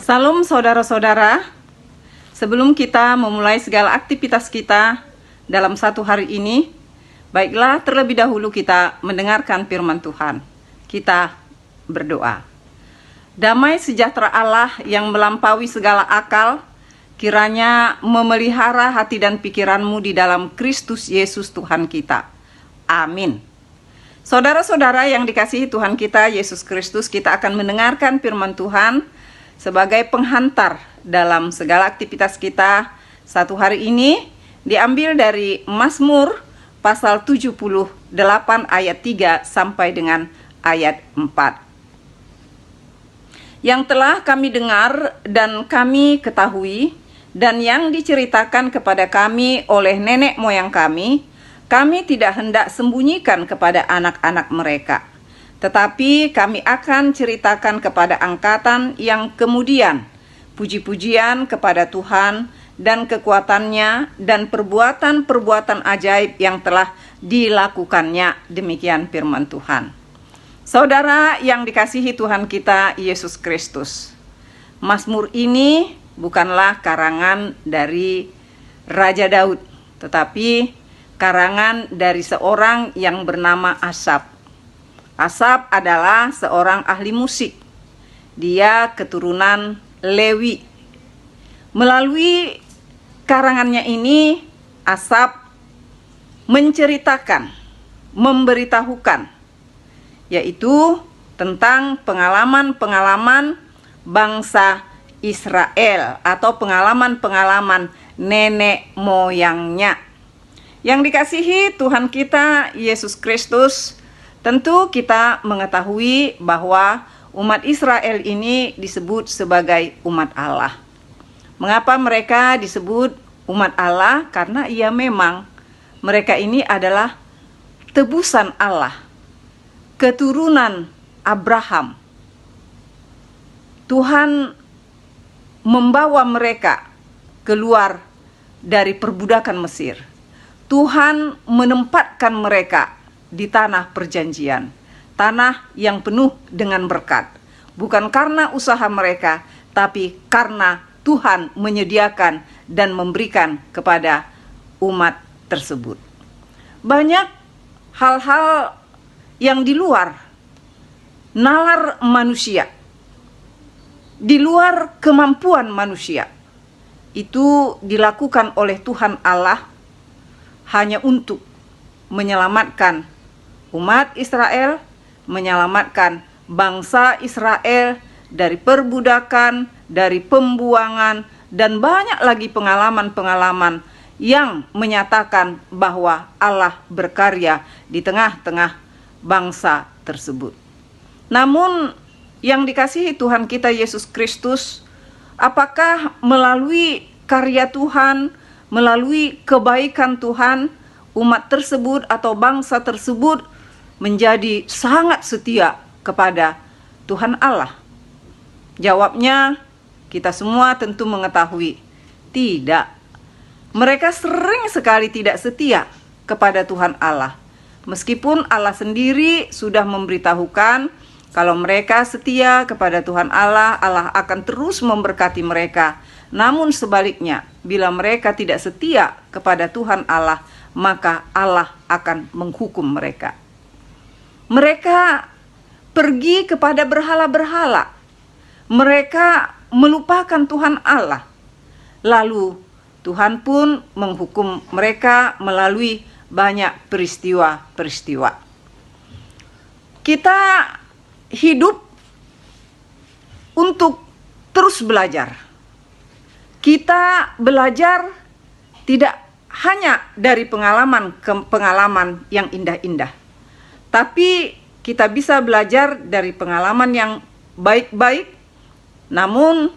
Salam saudara-saudara, sebelum kita memulai segala aktivitas kita dalam satu hari ini, baiklah terlebih dahulu kita mendengarkan firman Tuhan. Kita berdoa. Damai sejahtera Allah yang melampaui segala akal, kiranya memelihara hati dan pikiranmu di dalam Kristus Yesus Tuhan kita. Amin. Saudara-saudara yang dikasihi Tuhan kita, Yesus Kristus, kita akan mendengarkan firman Tuhan sebagai penghantar dalam segala aktivitas kita satu hari ini, diambil dari Mazmur pasal 78 ayat 3 sampai dengan ayat 4. Yang telah kami dengar dan kami ketahui dan yang diceritakan kepada kami oleh nenek moyang kami tidak hendak sembunyikan kepada anak-anak mereka. Tetapi kami akan ceritakan kepada angkatan yang kemudian puji-pujian kepada Tuhan dan kekuatannya dan perbuatan-perbuatan ajaib yang telah dilakukannya. Demikian firman Tuhan. Saudara yang dikasihi Tuhan kita Yesus Kristus, Mazmur ini bukanlah karangan dari Raja Daud, tetapi karangan dari seorang yang bernama Asaf. Asaf adalah seorang ahli musik. Dia keturunan Lewi. Melalui karangannya ini, Asaf menceritakan, memberitahukan, yaitu tentang pengalaman-pengalaman bangsa Israel atau pengalaman-pengalaman nenek moyangnya. Yang dikasihi Tuhan kita Yesus Kristus, tentu kita mengetahui bahwa umat Israel ini disebut sebagai umat Allah. Mengapa mereka disebut umat Allah? Karena memang mereka ini adalah tebusan Allah, keturunan Abraham. Tuhan membawa mereka keluar dari perbudakan Mesir. Tuhan menempatkan mereka di tanah perjanjian, tanah yang penuh dengan berkat. Bukan karena usaha mereka, tapi karena Tuhan menyediakan dan memberikan kepada umat tersebut. Banyak hal-hal yang di luar nalar manusia, di luar kemampuan manusia, itu dilakukan oleh Tuhan Allah hanya untuk menyelamatkan umat Israel, menyelamatkan bangsa Israel dari perbudakan, dari pembuangan, dan banyak lagi pengalaman-pengalaman yang menyatakan bahwa Allah berkarya di tengah-tengah bangsa tersebut. Namun yang dikasihi Tuhan kita Yesus Kristus, apakah melalui karya Tuhan, melalui kebaikan Tuhan, umat tersebut atau bangsa tersebut menjadi sangat setia kepada Tuhan Allah? Jawabnya, kita semua tentu mengetahui, tidak. Mereka sering sekali tidak setia kepada Tuhan Allah. Meskipun Allah sendiri sudah memberitahukan kalau mereka setia kepada Tuhan Allah, Allah akan terus memberkati mereka. Namun sebaliknya, bila mereka tidak setia kepada Tuhan Allah, maka Allah akan menghukum mereka. Mereka pergi kepada berhala-berhala. Mereka melupakan Tuhan Allah. Lalu Tuhan pun menghukum mereka melalui banyak peristiwa-peristiwa. Kita hidup untuk terus belajar. Kita belajar tidak hanya dari pengalaman yang indah-indah, tapi kita bisa belajar dari pengalaman yang baik-baik, namun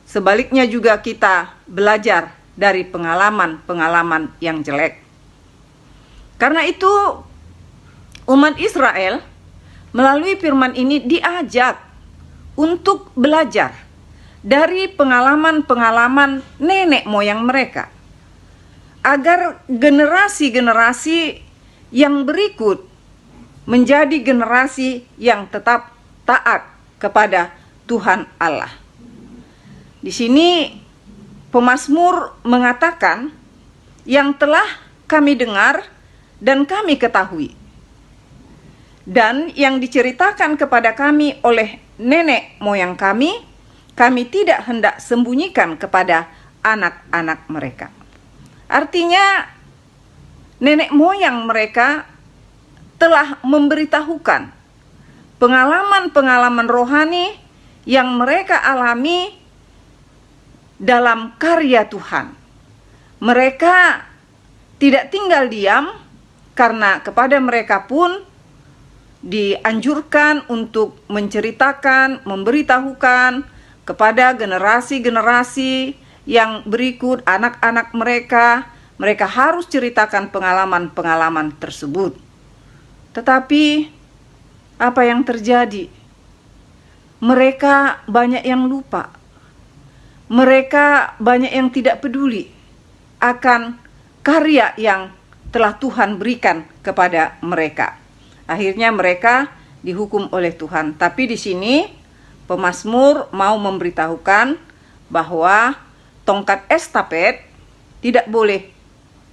sebaliknya juga kita belajar dari pengalaman-pengalaman yang jelek. Karena itu umat Israel melalui firman ini diajak untuk belajar dari pengalaman-pengalaman nenek moyang mereka, agar generasi-generasi yang berikut menjadi generasi yang tetap taat kepada Tuhan Allah. Di sini pemazmur mengatakan yang telah kami dengar dan kami ketahui, dan yang diceritakan kepada kami oleh nenek moyang kami tidak hendak sembunyikan kepada anak-anak mereka. Artinya, nenek moyang mereka telah memberitahukan pengalaman-pengalaman rohani yang mereka alami dalam karya Tuhan. Mereka tidak tinggal diam, karena kepada mereka pun dianjurkan untuk menceritakan, memberitahukan kepada generasi-generasi yang berikut, anak-anak mereka. Mereka harus ceritakan pengalaman-pengalaman tersebut. Tetapi apa yang terjadi? Mereka banyak yang lupa. Mereka banyak yang tidak peduli akan karya yang telah Tuhan berikan kepada mereka. Akhirnya mereka dihukum oleh Tuhan. Tapi di sini pemazmur mau memberitahukan bahwa tongkat estafet tidak boleh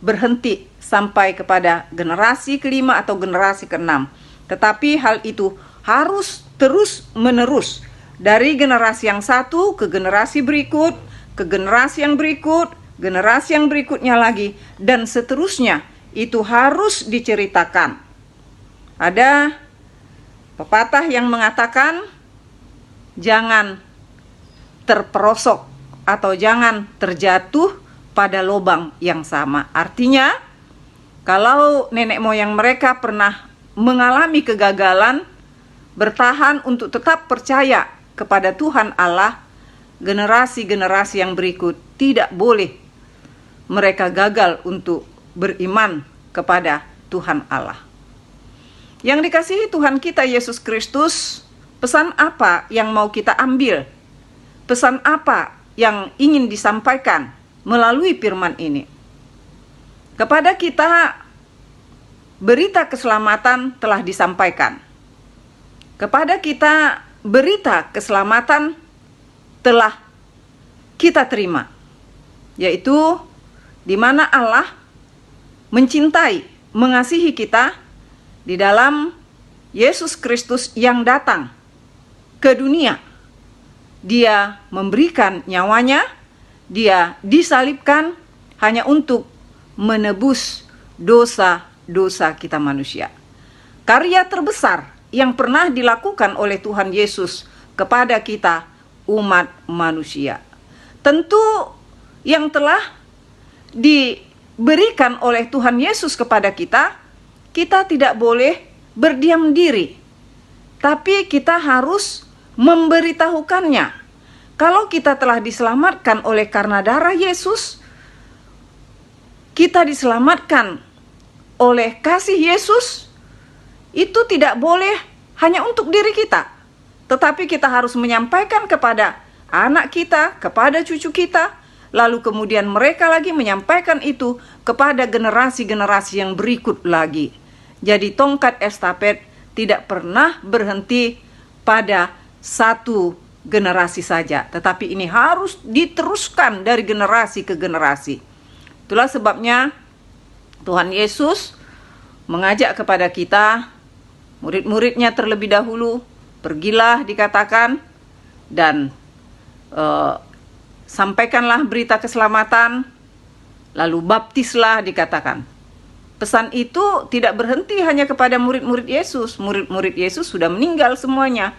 berhenti sampai kepada generasi kelima atau generasi keenam. Tetapi hal itu harus terus menerus dari generasi yang satu ke generasi berikut, ke generasi yang berikut, generasi yang berikutnya lagi, dan seterusnya. Itu harus diceritakan. Ada pepatah yang mengatakan jangan terperosok atau jangan terjatuh pada lubang yang sama. Artinya, kalau nenek moyang mereka pernah mengalami kegagalan, bertahan untuk tetap percaya kepada Tuhan Allah, generasi-generasi yang berikut tidak boleh mereka gagal untuk beriman kepada Tuhan Allah. Yang dikasihi Tuhan kita Yesus Kristus, pesan apa yang mau kita ambil? Pesan apa yang ingin disampaikan melalui firman ini? Kepada kita, berita keselamatan telah disampaikan. Kepada kita, berita keselamatan telah kita terima, yaitu di mana Allah mencintai, mengasihi kita di dalam Yesus Kristus yang datang ke dunia. Dia memberikan nyawanya, dia disalibkan hanya untuk menebus dosa-dosa kita manusia. Karya terbesar yang pernah dilakukan oleh Tuhan Yesus kepada kita umat manusia. Tentu yang telah diberikan oleh Tuhan Yesus kepada kita tidak boleh berdiam diri, tapi kita harus memberitahukannya. Kalau kita telah diselamatkan oleh karena darah Yesus, kita diselamatkan oleh kasih Yesus, itu tidak boleh hanya untuk diri kita, tetapi kita harus menyampaikan kepada anak kita, kepada cucu kita, lalu kemudian mereka lagi menyampaikan itu kepada generasi-generasi yang berikut lagi. Jadi tongkat estafet tidak pernah berhenti pada satu generasi saja, tetapi ini harus diteruskan dari generasi ke generasi. Itulah sebabnya Tuhan Yesus mengajak kepada kita, murid-muridnya terlebih dahulu, pergilah dikatakan, dan sampaikanlah berita keselamatan, lalu baptislah dikatakan. Pesan itu tidak berhenti hanya kepada murid-murid Yesus. Murid-murid Yesus sudah meninggal semuanya.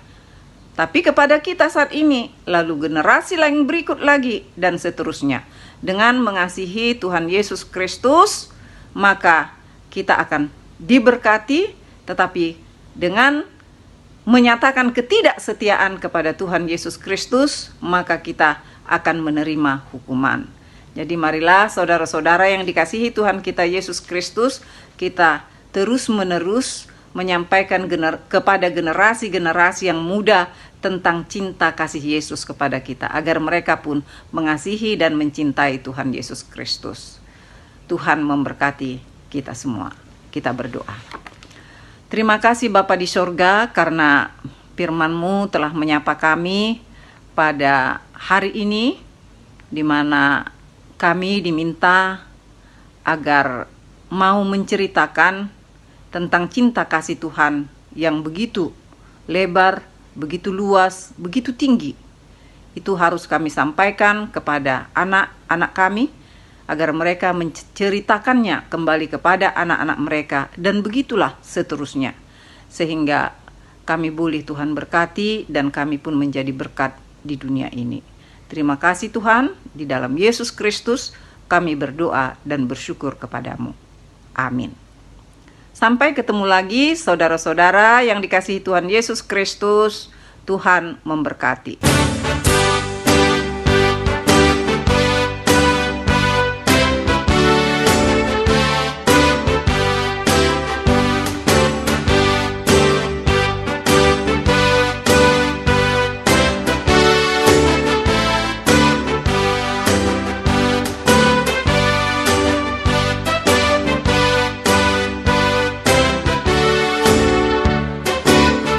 Tapi kepada kita saat ini, lalu generasi lain berikut lagi, dan seterusnya. Dengan mengasihi Tuhan Yesus Kristus, maka kita akan diberkati, tetapi dengan menyatakan ketidaksetiaan kepada Tuhan Yesus Kristus, maka kita akan menerima hukuman. Jadi marilah saudara-saudara yang dikasihi Tuhan kita Yesus Kristus, kita terus-menerus menyampaikan kepada generasi-generasi yang muda tentang cinta kasih Yesus kepada kita, agar mereka pun mengasihi dan mencintai Tuhan Yesus Kristus. Tuhan memberkati kita semua. Kita berdoa. Terima kasih Bapa di sorga, karena firman-Mu telah menyapa kami pada hari ini di mana kami diminta agar mau menceritakan tentang cinta kasih Tuhan yang begitu lebar, begitu luas, begitu tinggi. Itu harus kami sampaikan kepada anak-anak kami agar mereka menceritakannya kembali kepada anak-anak mereka, dan begitulah seterusnya, sehingga kami boleh Tuhan berkati dan kami pun menjadi berkat di dunia ini. Terima kasih Tuhan, di dalam Yesus Kristus kami berdoa dan bersyukur kepadamu. Amin. Sampai ketemu lagi saudara-saudara yang dikasihi Tuhan Yesus Kristus. Tuhan memberkati.